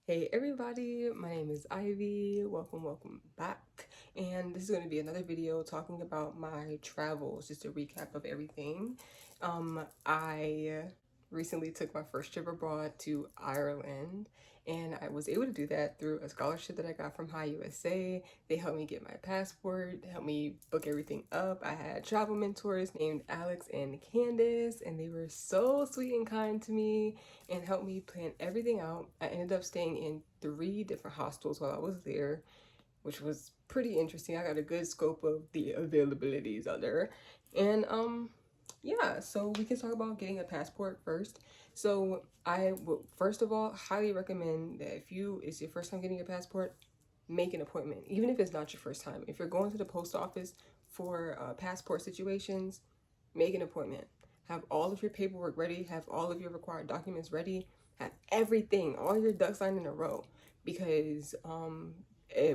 Hey everybody, my name is Ivy. Welcome back. And this is going to be another video talking about my travels, just a recap of everything. I recently took my first trip abroad to Ireland, and I was able to do that through a scholarship that I got from High USA. They helped me get my passport, helped me book everything up. I had travel mentors named Alex and Candace, and they were so sweet and kind to me and helped me plan everything out. I ended up staying in 3 different hostels while I was there, which was pretty interesting. I got a good scope of the availabilities out there. And yeah, so we can talk about getting a passport first. So I will first of all highly recommend that if it's your first time getting a passport, make an appointment. Even if it's not your first time. If you're going to the post office for passport situations, make an appointment. Have all of your paperwork ready, have all of your required documents ready, have everything, all your ducks lined in a row. Because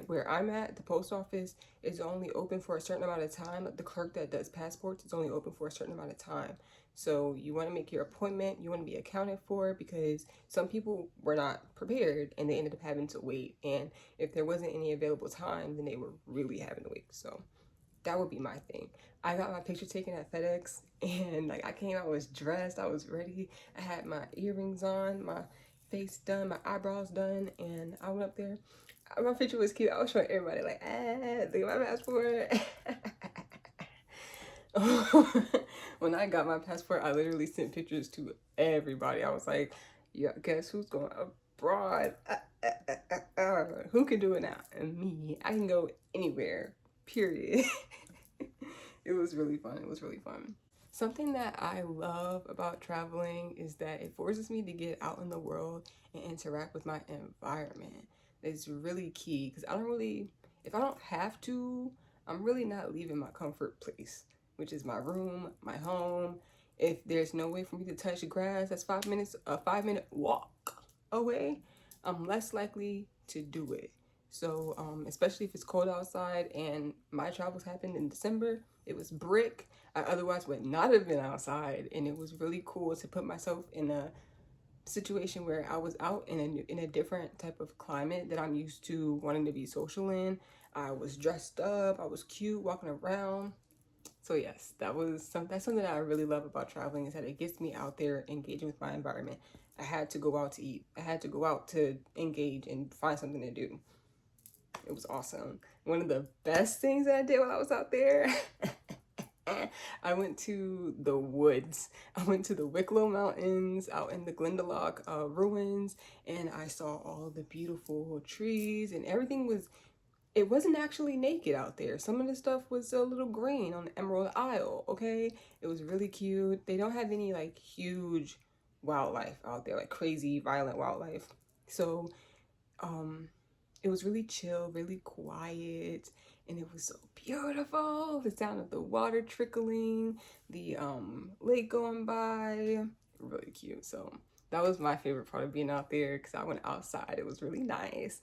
where I'm at, the post office is only open for a certain amount of time. The clerk that does passports is only open for a certain amount of time. So you want to make your appointment, you want to be accounted for, because some people were not prepared and they ended up having to wait. And if there wasn't any available time, then they were really having to wait. So that would be my thing. I got my picture taken at FedEx, and like I came out, I was dressed, I was ready. I had my earrings on, my face done, my eyebrows done, and I went up there. My picture was cute. I was showing everybody like, look at my passport. When I got my passport, I literally sent pictures to everybody. I was like, yeah, guess who's going abroad? Who can do it now? And me. I can go anywhere, period. It was really fun. It was really fun. Something that I love about traveling is that it forces me to get out in the world and interact with my environment. It's really key because if I don't have to, I'm really not leaving my comfort place, which is my room, my home. If there's no way for me to touch grass, that's 5 minutes, a 5 minute walk away, I'm less likely to do it. So, especially if it's cold outside, and my travels happened in December, it was brick. I otherwise would not have been outside, and it was really cool to put myself in a situation where I was out in a different type of climate that I'm used to wanting to be social in. I was dressed up, I was cute, walking around. So yes, that's something that I really love about traveling, is that it gets me out there engaging with my environment. I had to go out to eat. I had to go out to engage and find something to do. It was awesome. One of the best things that I did while I was out there, I went to the woods. I went to the Wicklow Mountains out in the Glendalough ruins, and I saw all the beautiful trees, and it wasn't actually naked out there. Some of the stuff was a little green on the Emerald Isle, okay? It was really cute. They don't have any like huge wildlife out there, like crazy violent wildlife. So, um, it was really chill, really quiet, and it was so beautiful. The sound of the water trickling, the lake going by, really cute. So that was my favorite part of being out there, because I went outside. It was really nice.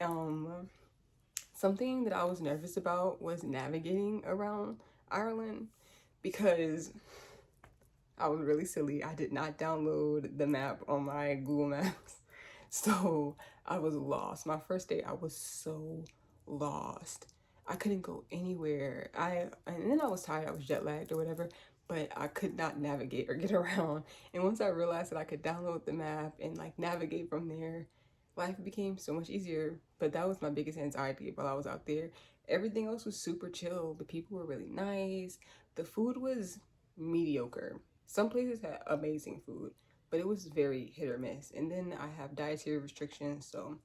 Um, Something that I was nervous about was navigating around Ireland, because I was really silly. I did not download the map on my Google Maps. So I was lost. My first day, I was so lost. I couldn't go anywhere. And then I was tired. I was jet lagged or whatever, but I could not navigate or get around. And once I realized that I could download the map and like navigate from there, life became so much easier. But that was my biggest anxiety while I was out there. Everything else was super chill. The people were really nice. The food was mediocre. Some places had amazing food, but it was very hit or miss. And then I have dietary restrictions, so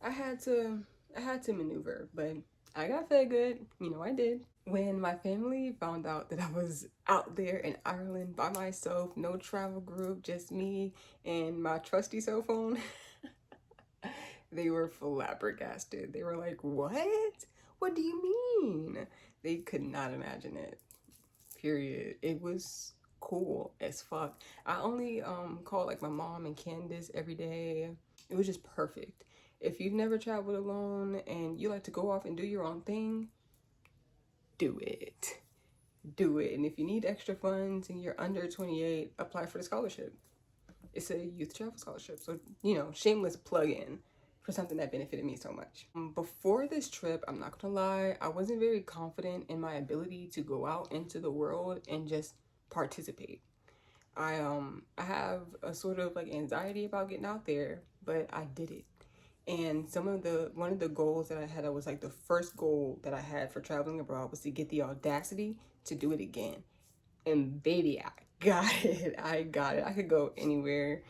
I had to I had to maneuver, but I got fed good. I did. When my family found out that I was out there in Ireland by myself, no travel group, just me and my trusty cell phone, they were flabbergasted. They were like, "What? What do you mean?" They could not imagine it. Period. It was cool as fuck. I only called like my mom and Candace every day. It was just perfect. If you've never traveled alone and you like to go off and do your own thing, do it. Do it. And if you need extra funds and you're under 28, apply for the scholarship. It's a youth travel scholarship. So, shameless plug in for something that benefited me so much. Before this trip, I'm not gonna lie, I wasn't very confident in my ability to go out into the world and just participate. I have a sort of like anxiety about getting out there, but I did it. And one of the goals that I had, I was like the first goal that I had for traveling abroad was to get the audacity to do it again. And baby, I got it. I got it. I could go anywhere.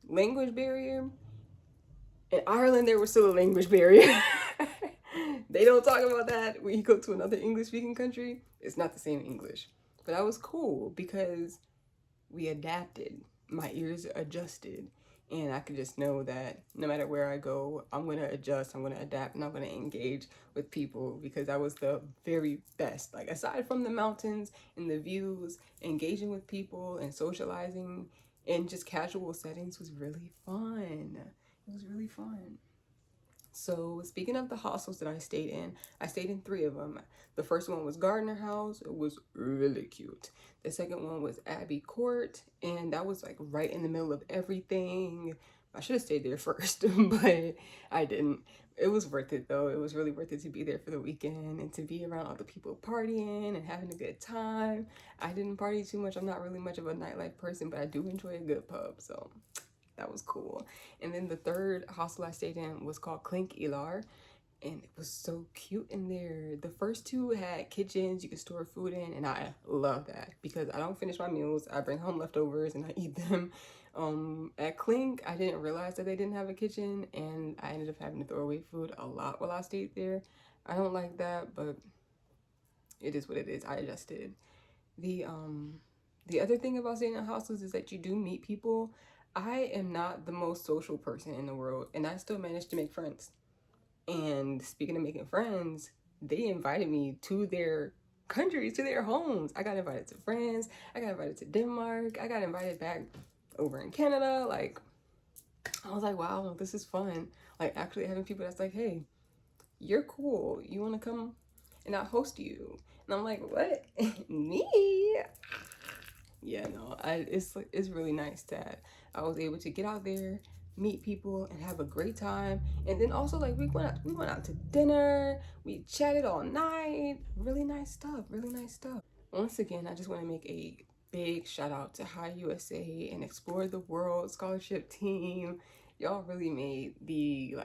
Language barrier. In Ireland, there was still a language barrier. They don't talk about that when you go to another English speaking country. It's not the same English. But that was cool because we adapted. My ears adjusted. And I could just know that no matter where I go, I'm going to adjust, I'm going to adapt, and I'm going to engage with people because that was the very best. Like, aside from the mountains and the views, engaging with people and socializing in just casual settings was really fun. It was really fun. So speaking of the hostels that I stayed in three of them. The first one was Gardner House. It was really cute. The second one was Abbey Court, and that was like right in the middle of everything. I should have stayed there first, but I didn't. It was worth it though. It was really worth it to be there for the weekend and to be around other people partying and having a good time. I didn't party too much. I'm not really much of a nightlife person, but I do enjoy a good pub. So that was cool. And then the third hostel I stayed in was called Clink Ilar, and it was so cute in there. The first two had kitchens you could store food in, and I love that because I don't finish my meals. I bring home leftovers and I eat them. At Clink, I didn't realize that they didn't have a kitchen, and I ended up having to throw away food a lot while I stayed there. I don't like that, but it is what it is. I adjusted. The the other thing about staying in hostels is that you do meet people. I am not the most social person in the world, and I still managed to make friends. And speaking of making friends, they invited me to their countries, to their homes. I got invited to France. I got invited to Denmark. I got invited back over in Canada. Like, I was like, wow, this is fun. Like, actually having people that's like, hey, you're cool. You want to come and I'll host you? And I'm like, what? Me? Yeah, no, it's really nice that I was able to get out there, meet people, and have a great time. And then also like we went out to dinner, we chatted all night. Really nice stuff. Really nice stuff. Once again, I just want to make a big shout out to High USA and Explore the World scholarship team. Y'all really made the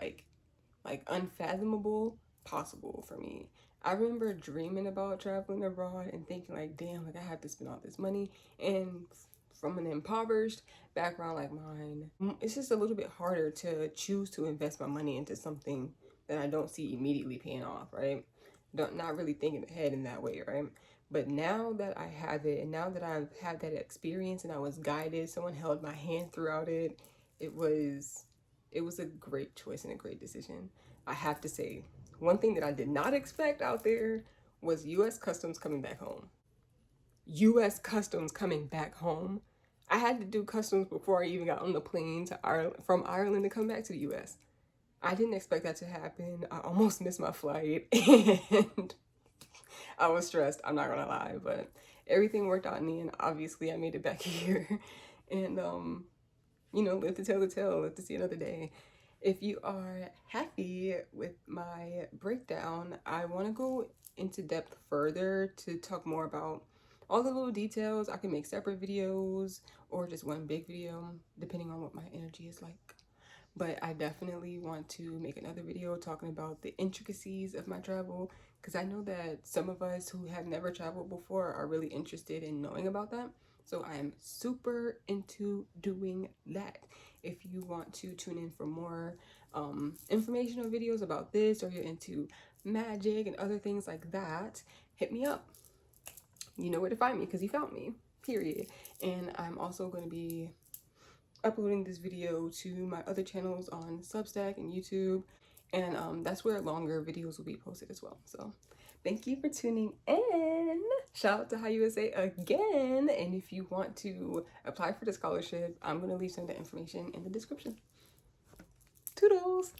unfathomable possible for me. I remember dreaming about traveling abroad and thinking like, damn, like I have to spend all this money. And from an impoverished background like mine, it's just a little bit harder to choose to invest my money into something that I don't see immediately paying off, right? Not really thinking ahead in that way, right? But now that I have it, and now that I've had that experience and I was guided, someone held my hand throughout it, it was it was a great choice and a great decision. I have to say, one thing that I did not expect out there was US Customs coming back home. US Customs coming back home. I had to do customs before I even got on the plane to Ireland, from Ireland to come back to the US. I didn't expect that to happen. I almost missed my flight and I was stressed, I'm not gonna lie, but everything worked out in the end. Obviously, I made it back here and live to tell the tale, live to see another day. If you are happy with my breakdown, I want to go into depth further to talk more about all the little details. I can make separate videos or just one big video, depending on what my energy is like. But I definitely want to make another video talking about the intricacies of my travel because I know that some of us who have never traveled before are really interested in knowing about that. So I am super into doing that. If you want to tune in for more informational videos about this, or you're into magic and other things like that, hit me up. You know where to find me because you found me, period. And I'm also going to be uploading this video to my other channels on Substack and YouTube, and that's where longer videos will be posted as well. So thank you for tuning in. Shout out to High USA again, and if you want to apply for the scholarship, I'm going to leave some of the information in the description. Toodles!